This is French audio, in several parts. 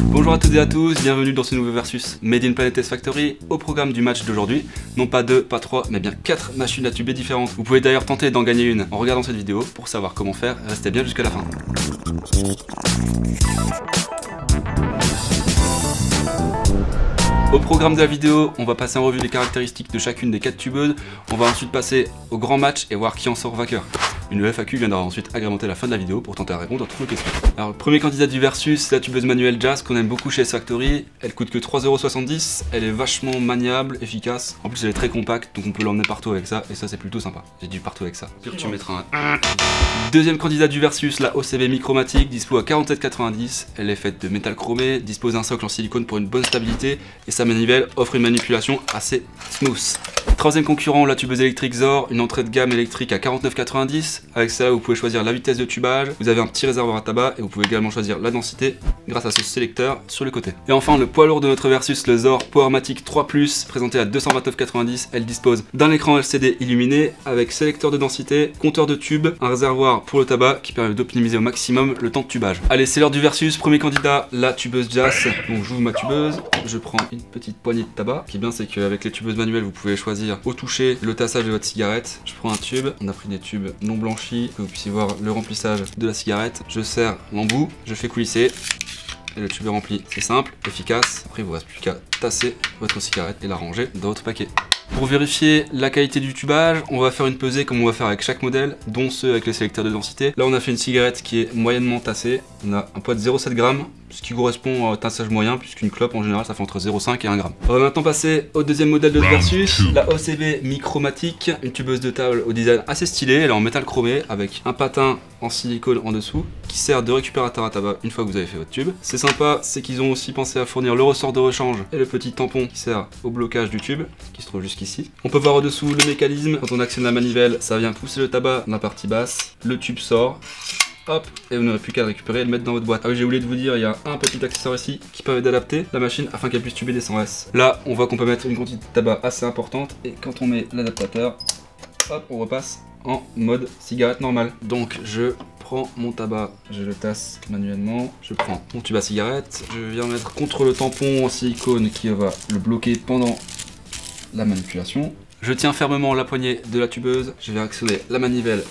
Bonjour à toutes et à tous, bienvenue dans ce nouveau versus Made in Planet Test Factory. Au programme du match d'aujourd'hui, non pas 2, pas 3, mais bien 4 machines à tuber différentes. Vous pouvez d'ailleurs tenter d'en gagner une en regardant cette vidéo. Pour savoir comment faire, restez bien jusqu'à la fin. Au programme de la vidéo, on va passer en revue les caractéristiques de chacune des 4 tubeuses. On va ensuite passer au grand match et voir qui en sort vainqueur. Une FAQ viendra ensuite agrémenter la fin de la vidéo pour tenter à répondre à toutes nos questions. Alors, le premier candidat du versus, c'est la tubeuse manuelle Jazz qu'on aime beaucoup chez S-Factory. Elle coûte que 3,70 €, elle est vachement maniable, efficace. En plus, elle est très compacte, donc on peut l'emmener partout avec ça, et ça c'est plutôt sympa. J'ai du partout avec ça. Puis tu mettras un. Deuxième candidat du versus, la OCB Micromatic, dispo à 47,90 €. Elle est faite de métal chromé, dispose d'un socle en silicone pour une bonne stabilité, et sa manivelle offre une manipulation assez smooth. Troisième concurrent, la tubeuse électrique Zor, une entrée de gamme électrique à 49,90 €. Avec cela, vous pouvez choisir la vitesse de tubage, vous avez un petit réservoir à tabac et vous pouvez également choisir la densité grâce à ce sélecteur sur le côté. Et enfin, le poids lourd de notre versus, le Zor Powermatic 3+, présenté à 229,90 €. Elle dispose d'un écran LCD illuminé avec sélecteur de densité, compteur de tubes, un réservoir pour le tabac qui permet d'optimiser au maximum le temps de tubage. Allez, c'est l'heure du versus. Premier candidat, la tubeuse Jazz. Donc j'ouvre ma tubeuse, je prends une petite poignée de tabac. Ce qui est bien, c'est qu'avec les tubeuses manuelles, vous pouvez choisir au toucher le tassage de votre cigarette. Je prends un tube, on a pris des tubes non blanchis, que vous puissiez voir le remplissage de la cigarette. Je serre l'embout, je fais coulisser. Et le tube est rempli. C'est simple, efficace. Après, il vous reste plus qu'à tasser votre cigarette et la ranger dans votre paquet. Pour vérifier la qualité du tubage, on va faire une pesée comme on va faire avec chaque modèle, dont ceux avec les sélecteurs de densité. Là, on a fait une cigarette qui est moyennement tassée. On a un poids de 0,7 g, ce qui correspond à un tassage moyen, puisqu'une clope en général ça fait entre 0,5 et 1 g. On va maintenant passer au deuxième modèle de ce versus, la OCB Micromatic, une tubeuse de table au design assez stylé. Elle est en métal chromé avec un patin en silicone en dessous qui sert de récupérateur à tabac une fois que vous avez fait votre tube. C'est sympa, c'est qu'ils ont aussi pensé à fournir le ressort de rechange et le petit tampon qui sert au blocage du tube, qui se trouve jusqu'ici. On peut voir au-dessous le mécanisme. Quand on actionne la manivelle, ça vient pousser le tabac dans la partie basse. Le tube sort. Hop, et vous n'aurez plus qu'à le récupérer et le mettre dans votre boîte. Ah oui, j'ai oublié de vous dire, il y a un petit accessoire ici qui permet d'adapter la machine afin qu'elle puisse tuber des 100S. Là, on voit qu'on peut mettre une quantité de tabac assez importante et quand on met l'adaptateur, hop, on repasse en mode cigarette normale. Donc, je prends mon tabac, je le tasse manuellement, je prends mon tube à cigarette, je viens mettre contre le tampon en silicone qui va le bloquer pendant la manipulation. Je tiens fermement la poignée de la tubeuse, je vais actionner la manivelle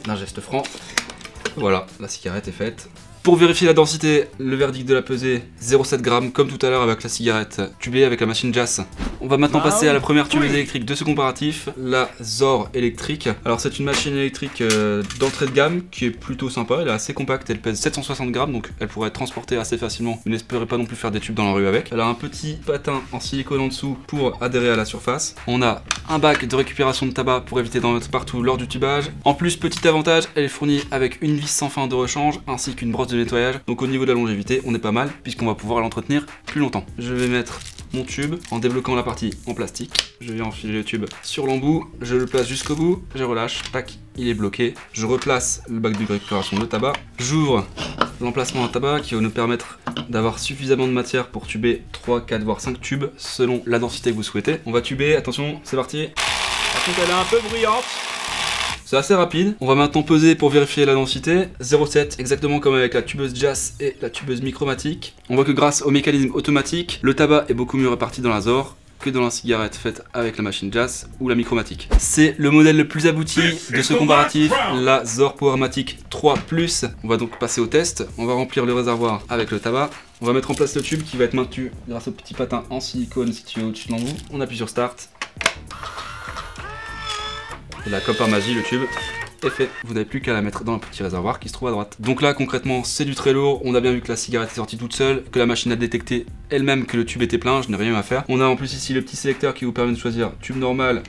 d'un geste franc. Voilà, la cigarette est faite. Pour vérifier la densité, le verdict de la pesée, 0,7 g comme tout à l'heure avec la cigarette tubée avec la machine Jazz. On va maintenant passer à la première tubeuse électrique de ce comparatif, la Zor électrique. Alors c'est une machine électrique d'entrée de gamme qui est plutôt sympa, elle est assez compacte, elle pèse 760 g donc elle pourrait être transportée assez facilement. Mais n'espérez pas non plus faire des tubes dans la rue avec. Elle a un petit patin en silicone en dessous pour adhérer à la surface. On a un bac de récupération de tabac pour éviter d'en mettre partout lors du tubage. En plus, petit avantage, elle est fournie avec une vis sans fin de rechange ainsi qu'une brosse de nettoyage. Donc au niveau de la longévité, on est pas mal puisqu'on va pouvoir l'entretenir plus longtemps. Je vais mettre mon tube en débloquant la partie en plastique. Je viens enfiler le tube sur l'embout, je le place jusqu'au bout, je relâche, tac, il est bloqué. Je replace le bac de récupération de tabac. J'ouvre l'emplacement à tabac qui va nous permettre d'avoir suffisamment de matière pour tuber 3, 4 voire 5 tubes selon la densité que vous souhaitez. On va tuber, attention, c'est parti. Par contre elle est un peu bruyante. C'est assez rapide. On va maintenant peser pour vérifier la densité. 0,7, exactement comme avec la tubeuse Jazz et la tubeuse Micromatic. On voit que grâce au mécanisme automatique, le tabac est beaucoup mieux réparti dans la Zor que dans la cigarette faite avec la machine Jazz ou la Micromatic. C'est le modèle le plus abouti de ce comparatif, la Zor Powermatic 3+. On va donc passer au test. On va remplir le réservoir avec le tabac. On va mettre en place le tube qui va être maintenu grâce au petit patin en silicone situé au-dessus de l'embout. On appuie sur Start. Et là, comme par magie, le tube est fait. Vous n'avez plus qu'à la mettre dans un petit réservoir qui se trouve à droite. Donc là, concrètement, c'est du très lourd. On a bien vu que la cigarette est sortie toute seule, que la machine a détecté elle-même que le tube était plein. Je n'ai rien à faire. On a en plus ici le petit sélecteur qui vous permet de choisir tube normal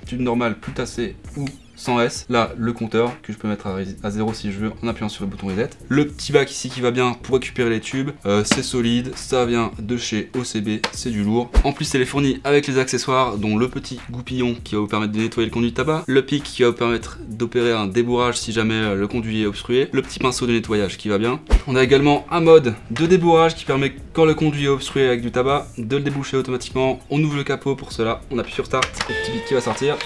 plus tassé ou 100S. Là, le compteur que je peux mettre à 0 si je veux en appuyant sur le bouton reset. Le petit bac ici qui va bien pour récupérer les tubes. C'est solide, ça vient de chez OCB, c'est du lourd. En plus, elle est fournie avec les accessoires dont le petit goupillon qui va vous permettre de nettoyer le conduit de tabac, le pic qui va vous permettre d'opérer un débourrage si jamais le conduit est obstrué, le petit pinceau de nettoyage qui va bien. On a également un mode de débourrage qui permet, quand le conduit est obstrué avec du tabac, de le déboucher automatiquement. On ouvre le capot pour cela, on appuie sur Start, le petit pic qui va sortir.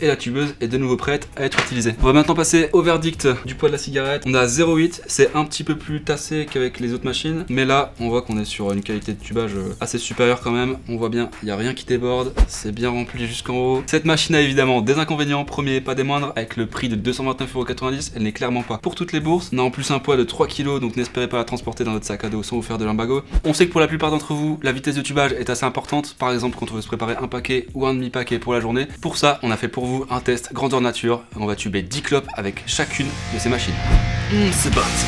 et la tubeuse est de nouveau prête à être utilisée. On va maintenant passer au verdict du poids de la cigarette. On a 0,8, c'est un petit peu plus tassé qu'avec les autres machines, mais là on voit qu'on est sur une qualité de tubage assez supérieure quand même. On voit bien, il n'y a rien qui déborde, c'est bien rempli jusqu'en haut. Cette machine a évidemment des inconvénients, premier pas des moindres, avec le prix de 229,90 €, elle n'est clairement pas pour toutes les bourses. On a en plus un poids de 3 kg, donc n'espérez pas la transporter dans votre sac à dos sans vous faire de lumbago. On sait que pour la plupart d'entre vous, la vitesse de tubage est assez importante, par exemple quand on veut se préparer un paquet ou un demi-paquet pour la journée. Pour ça, on a fait pour vous un test grandeur nature, on va tuber 10 clopes avec chacune de ces machines. C'est parti.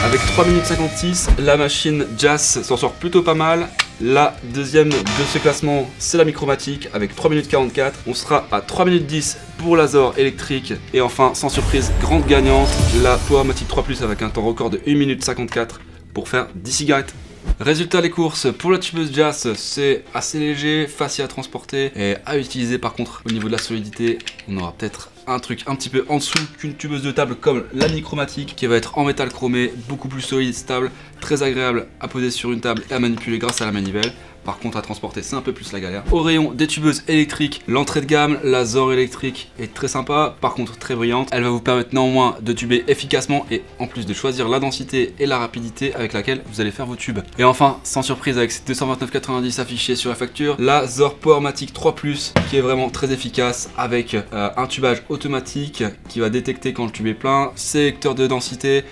Avec 3 minutes 56, la machine Jas s'en sort plutôt pas mal. La deuxième de ce classement, c'est la Micromatic avec 3 minutes 44. On sera à 3 minutes 10 pour la Zohr électrique. Et enfin, sans surprise, grande gagnante, la Powermatic 3 Plus avec un temps record de 1 minute 54 pour faire 10 cigarettes. Résultat des courses, pour la tubeuse Jas, c'est assez léger, facile à transporter et à utiliser. Par contre, au niveau de la solidité, on aura peut-être un truc un petit peu en dessous qu'une tubeuse de table comme la Micromatic, qui va être en métal chromé, beaucoup plus solide, stable, très agréable à poser sur une table et à manipuler grâce à la manivelle. Par contre, à transporter, c'est un peu plus la galère. Au rayon des tubeuses électriques, l'entrée de gamme, la Zohr électrique est très sympa, par contre très brillante. Elle va vous permettre néanmoins de tuber efficacement et en plus de choisir la densité et la rapidité avec laquelle vous allez faire vos tubes. Et enfin, sans surprise, avec ces 229,90 € affichés sur la facture, la Zohr Powermatic 3 Plus qui est vraiment très efficace avec un tubage automatique qui va détecter quand le tube est plein, sélecteur de densité,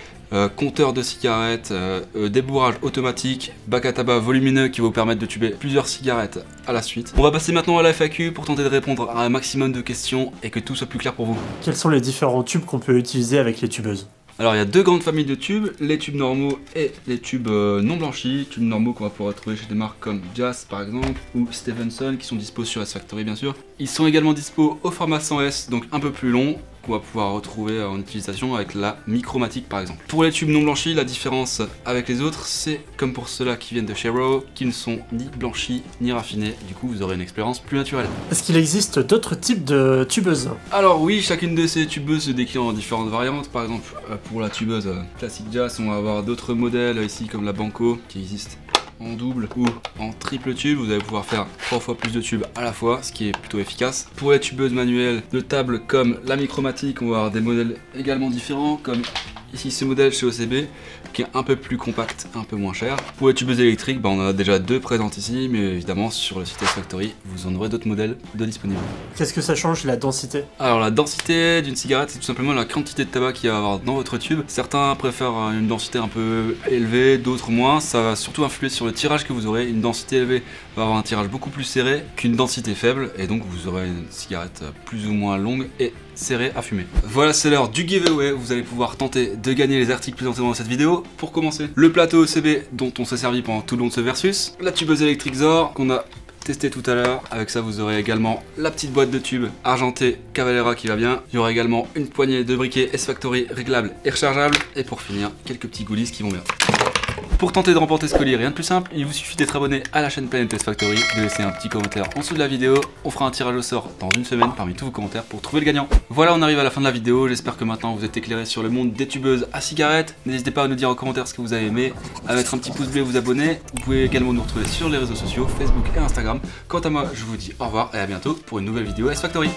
compteur de cigarettes, débourrage automatique, bac à tabac volumineux qui va vous permettre de tuber plusieurs cigarettes à la suite. On va passer maintenant à la FAQ pour tenter de répondre à un maximum de questions et que tout soit plus clair pour vous. Quels sont les différents tubes qu'on peut utiliser avec les tubeuses? Alors il y a deux grandes familles de tubes, les tubes normaux et les tubes non blanchis. Tubes normaux qu'on va pouvoir trouver chez des marques comme Jas par exemple ou Stevenson qui sont dispo sur S-Factory bien sûr. Ils sont également dispo au format 100S, donc un peu plus long, qu'on va pouvoir retrouver en utilisation avec la Micromatic par exemple. Pour les tubes non blanchis, la différence avec les autres, c'est comme pour ceux-là qui viennent de chez Rowe, qui ne sont ni blanchis ni raffinés, du coup vous aurez une expérience plus naturelle. Est-ce qu'il existe d'autres types de tubeuses? Alors oui, chacune de ces tubeuses se décline en différentes variantes. Par exemple, pour la tubeuse classique Jas, on va avoir d'autres modèles ici comme la Banco qui existe en double ou en triple tube. Vous allez pouvoir faire 3 fois plus de tubes à la fois, ce qui est plutôt efficace. Pour les tubeuses manuelles de table comme la Micromatic, on va avoir des modèles également différents comme ici ce modèle chez OCB qui est un peu plus compact, un peu moins cher. Pour les tubeuses électriques, on en a déjà deux présentes ici, mais évidemment sur le site S-Factory, vous en aurez d'autres modèles de disponibles. Qu'est-ce que ça change la densité? Alors la densité d'une cigarette, c'est tout simplement la quantité de tabac qu'il va y avoir dans votre tube. Certains préfèrent une densité un peu élevée, d'autres moins. Ça va surtout influer sur le tirage que vous aurez. Une densité élevée va avoir un tirage beaucoup plus serré qu'une densité faible, et donc vous aurez une cigarette plus ou moins longue et serré à fumer. Voilà, c'est l'heure du giveaway. Vous allez pouvoir tenter de gagner les articles présentés dans cette vidéo. Pour commencer, le plateau OCB dont on s'est servi pendant tout le long de ce versus, la tubeuse électrique Zohr qu'on a testé tout à l'heure. Avec ça, vous aurez également la petite boîte de tubes argentée Cavalera qui va bien. Il y aura également une poignée de briquets S-Factory réglables et rechargeables. Et pour finir, quelques petits goodies qui vont bien. Pour tenter de remporter ce colis, rien de plus simple, il vous suffit d'être abonné à la chaîne Planet S-Factory, de laisser un petit commentaire en dessous de la vidéo. On fera un tirage au sort dans une semaine parmi tous vos commentaires pour trouver le gagnant. Voilà, on arrive à la fin de la vidéo. J'espère que maintenant vous êtes éclairés sur le monde des tubeuses à cigarettes. N'hésitez pas à nous dire en commentaire ce que vous avez aimé, à mettre un petit pouce bleu et vous abonner. Vous pouvez également nous retrouver sur les réseaux sociaux, Facebook et Instagram. Quant à moi, je vous dis au revoir et à bientôt pour une nouvelle vidéo S-Factory.